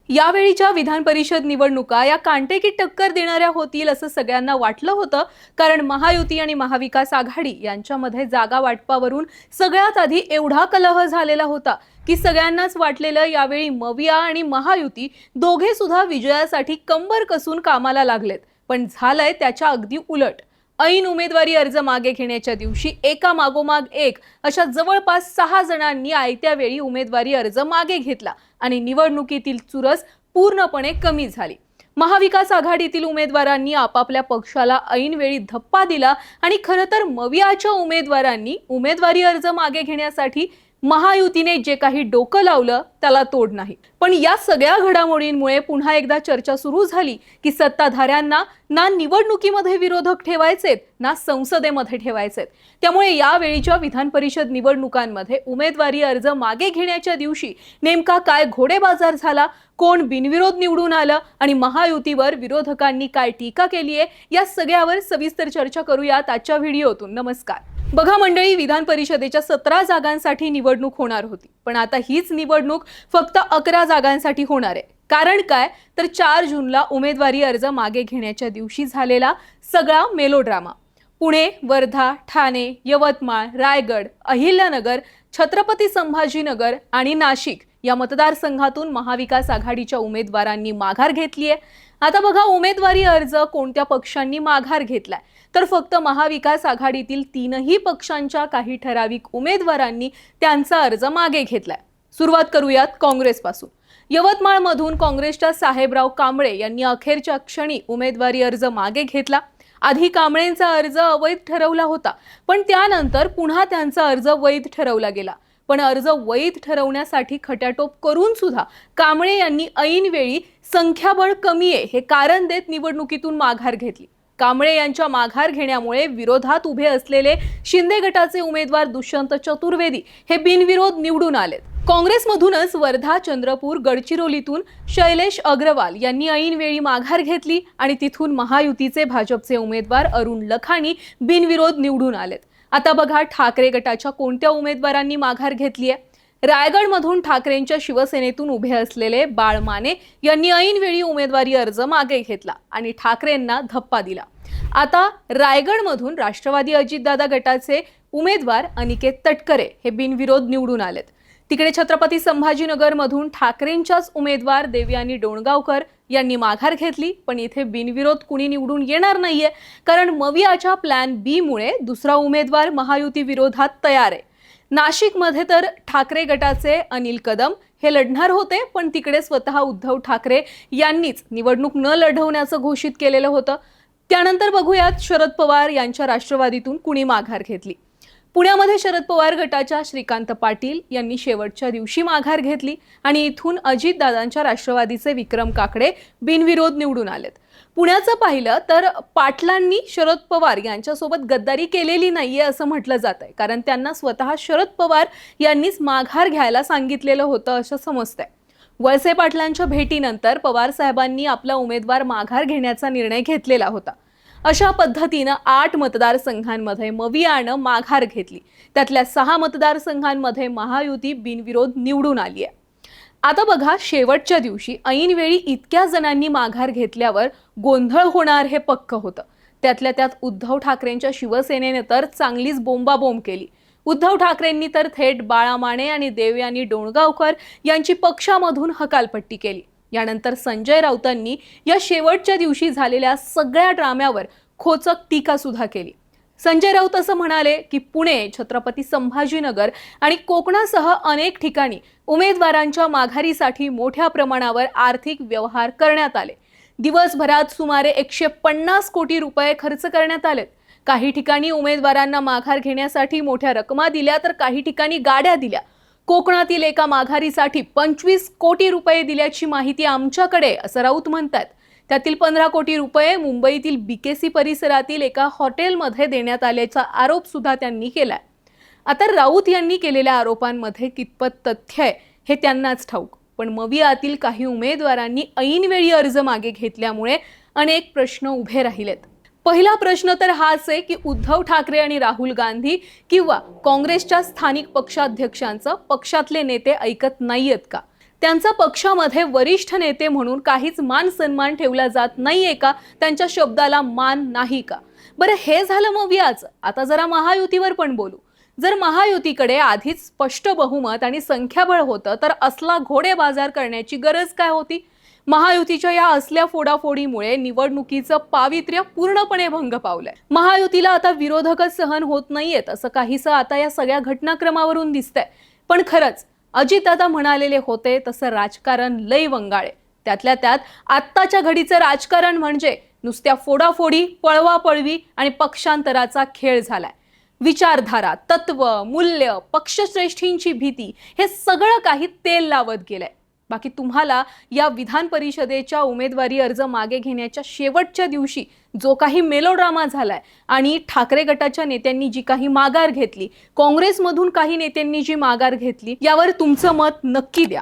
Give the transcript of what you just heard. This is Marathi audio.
यावेळीच्या विधान परिषद निवडणुका या कांटेकी टक्कर देणाऱ्या होतील असं सगळ्यांना वाटलं होतं, कारण महायुती आणि महाविकास आघाडी यांच्यामध्ये जागा वाटपावरून सगळ्यात आधी एवढा कलह झालेला होता की सगळ्यांनाच वाटलेलं यावेळी मविया आणि महायुती दोघे सुद्धा विजयासाठी कंबर कसून कामाला लागलेत. पण झालंय त्याच्या अगदी उलट. ऐन उमेदवारी अर्ज मागे घेण्याच्या दिवशी एका मागोमाग एक अशा जवळपास 6 जणांनी आयत्या वेळी उमेदवारी अर्ज मागे घेतला आणि निवडणुकीतील चुरस पूर्णपणे कमी झाली. महाविकास आघाडीतील उमेदवारांनी आपापल्या पक्षाला ऐनवेळी धप्पा दिला आणि खरं तर मवियाच्या उमेदवारांनी उमेदवारी अर्ज मागे घेण्यासाठी महायुतीने जे काही डोकं लावलं त्याला तोड नाही. पण या सगळ्या घडामोडींमुळे पुन्हा एकदा चर्चा सुरू झाली की सत्ताधाऱ्यांना ना निवडणुकीमध्ये विरोधक ठेवायचेत ना संसदेमध्ये ठेवायचेत. त्यामुळे यावेळीच्या विधान परिषद निवडणुकांमध्ये उमेदवारी अर्ज मागे घेण्याच्या दिवशी नेमका काय घोडेबाजार झाला, कोण बिनविरोध निवडून आलं आणि महायुतीवर विरोधकांनी काय टीका केली आहे, या सगळ्यावर सविस्तर चर्चा करूयात आजच्या व्हिडिओतून. नमस्कार. बघा मंडळी, विधान परिषदेच्या 17 जागांसाठी निवडणूक होणार होती, पण आता हीच निवडणूक फक्त 11 जागांसाठी होणार आहे. कारण काय तर 4 जूनला उमेदवारी अर्ज मागे घेण्याच्या दिवशी झालेला सगळा मेलोड्रामा. पुणे, वर्धा, ठाणे, यवतमाळ, रायगड, अहिल्यानगर, छत्रपती संभाजीनगर आणि नाशिक या मतदारसंघातून महाविकास आघाडीच्या उमेदवारांनी माघार घेतली आहे. आता बघा, उमेदवारी अर्ज कोणत्या पक्षांनी माघार घेतलाय तर फक्त महाविकास आघाडीतील 3ही पक्षांच्या काही ठराविक उमेदवारांनी त्यांचा अर्ज मागे घेतलाय. सुरुवात करूयात काँग्रेसपासून. यवतमाळमधून काँग्रेसच्या साहेबराव कांबळे यांनी अखेरच्या क्षणी उमेदवारी अर्ज मागे घेतला. आधी कांबळेंचा अर्ज अवैध ठरवला होता, पण त्यानंतर पुन्हा त्यांचा अर्ज वैध ठरवला गेला. पण अर्ज वैध ठरवण्यासाठी खटाटोप करून सुद्धा कांबळे यांनी ऐनवेळी संख्याबळ कमी आहे हे कारण देत निवडणुकीतून माघार घेतली. कांबळे यांच्या माघार घेण्यामुळे विरोधात उभे असलेले शिंदे गटाचे उमेदवार दुष्यंत चतुर्वेदी हे बिनविरोध निवडून आलेत. काँग्रेसमधूनच वर्धा, चंद्रपूर, गडचिरोलीतून शैलेश अग्रवाल यांनी ऐनवेळी माघार घेतली आणि तिथून महायुतीचे भाजपचे उमेदवार अरुण लखानी बिनविरोध निवडून आलेत. आता बघा, ठाकरे गटाच्या कोणत्या उमेदवारांनी माघार घेतली आहे. रायगडमधून ठाकरेंच्या शिवसेनेतून उभे असलेले बाळ माने यांनी ऐनवेळी उमेदवारी अर्ज मागे घेतला आणि ठाकरेंना धप्पा दिला. आता रायगडमधून राष्ट्रवादी अजितदादा गटाचे उमेदवार अनिकेत तटकरे हे बिनविरोध निवडून आलेत. तिकडे छत्रपती संभाजीनगरमधून ठाकरेंच्याच उमेदवार देवयानी डोणगावकर यांनी माघार घेतली, पण इथे बिनविरोध कुणी निवडून येणार नाहीये, कारण मवियाच्या प्लॅन बी मुळे दुसरा उमेदवार महायुती विरोधात तयार आहे. नाशिकमध्ये तर ठाकरे गटाचे अनिल कदम हे लढणार होते, पण तिकडे स्वतः उद्धव ठाकरे यांनीच निवडणूक न लढवण्याचं घोषित केलेलं होतं. त्यानंतर बघूयात शरद पवार यांच्या राष्ट्रवादीतून कुणी माघार घेतली. पुण्यामध्ये शरद पवार गटाच्या श्रीकांत पाटील यांनी शेवटच्या दिवशी माघार घेतली आणि इथून अजितदादांच्या राष्ट्रवादीचे विक्रम काकडे बिनविरोध निवडून आलेत. पुण्याचं पाहिलं तर पाटलांनी शरद पवार यांच्यासोबत गद्दारी केलेली नाहीये असं म्हटलं जात आहे, कारण त्यांना स्वतः शरद पवार यांनीच माघार घ्यायला सांगितलेलं होतं असं समजतंय. वळसे पाटलांच्या भेटीनंतर पवार साहेबांनी आपला उमेदवार माघार घेण्याचा निर्णय घेतलेला होता. अशा पद्धतीनं 8 मतदारसंघांमध्ये मवियानं माघार घेतली. त्यातल्या 6 मतदारसंघांमध्ये महायुती बिनविरोध निवडून आली आहे. आता बघा, शेवटच्या दिवशी ऐनवेळी इतक्या जणांनी माघार घेतल्यावर गोंधळ होणार हे पक्क होतं. त्यातल्या त्यात उद्धव ठाकरेंच्या शिवसेनेने तर चांगलीच बोंबाबोंब केली. उद्धव ठाकरेंनी तर थेट बाळा माने आणि देवयानी डोणगावकर यांची पक्षामधून हकालपट्टी केली. यानंतर संजय राऊतांनी या शेवटच्या दिवशी झालेल्या सगळ्या ड्राम्यावर खोचक टीका सुद्धा केली. संजय राऊत असं म्हणाले की पुणे, छत्रपती संभाजीनगर आणि कोकणासह अनेक ठिकाणी उमेदवारांच्या माघारीसाठी मोठ्या प्रमाणावर आर्थिक व्यवहार करण्यात आले. दिवसभरात सुमारे 150 कोटी रुपये खर्च करण्यात आलेत. काही ठिकाणी उमेदवारांना माघार घेण्यासाठी मोठ्या रकमा दिल्या तर काही ठिकाणी गाड्या दिल्या. कोकणातील एका माघारीसाठी 25 कोटी रुपये दिल्याची माहिती आमच्याकडे, असं राऊत म्हणतात. त्यातील 15 कोटी रुपये मुंबईतील बीकेसी परिसरातील एका हॉटेलमध्ये देण्यात आल्याचा आरोप सुद्धा त्यांनी केलाय. आता राऊत यांनी केलेल्या आरोपांमध्ये कितपत तथ्य आहे हे त्यांनाच ठाऊक, पण मवियातील काही उमेदवारांनी ऐनवेळी अर्ज मागे घेतल्यामुळे अनेक प्रश्न उभे राहिलेत. पहिला प्रश्न तर हाच आहे की उद्धव ठाकरे आणि राहुल गांधी किंवा काँग्रेसच्या स्थानिक पक्षाध्यक्षांचं पक्षातले नेते ऐकत नाहीयेत का? त्यांचा पक्षामध्ये वरिष्ठ नेते म्हणून काहीच मान सन्मान ठेवला जात नाहीये का? त्यांच्या शब्दाला मान नाही का? बरं, हे झालं मग व्याज. आता जरा महायुतीवर पण बोलू. जर महायुतीकडे आधीच स्पष्ट बहुमत आणि संख्याबळ होतं तर असला घोडे बाजार करण्याची गरज काय होती? महायुतीच्या या असल्या फोडाफोडीमुळे निवडणुकीचं पावित्र्य पूर्णपणे भंग पावलंय. महायुतीला आता विरोधकच सहन होत नाहीयेत असं काहीसं आता या सगळ्या घटनाक्रमावरून दिसतंय. पण खरंच अजितदादा म्हणालेले होते तसं राजकारण लय वंगाळे. त्यातल्या त्यात आत्ताच्या घडीचं राजकारण म्हणजे नुसत्या फोडाफोडी, पळवापळवी आणि पक्षांतराचा खेळ झालाय. विचारधारा, तत्व, मूल्य, पक्षश्रेष्ठींची भीती हे सगळं काही तेल लावत गेलंय. बाकी तुम्हाला या विधान परिषदेच्या उमेदवारी अर्ज मागे घेण्याच्या शेवटच्या दिवशी जो काही मेलोड्रामा झालाय आणि ठाकरे गटाच्या नेत्यांनी जी काही माघार घेतली, काँग्रेसमधून काही नेत्यांनी जी माघार घेतली, यावर तुमचं मत नक्की द्या.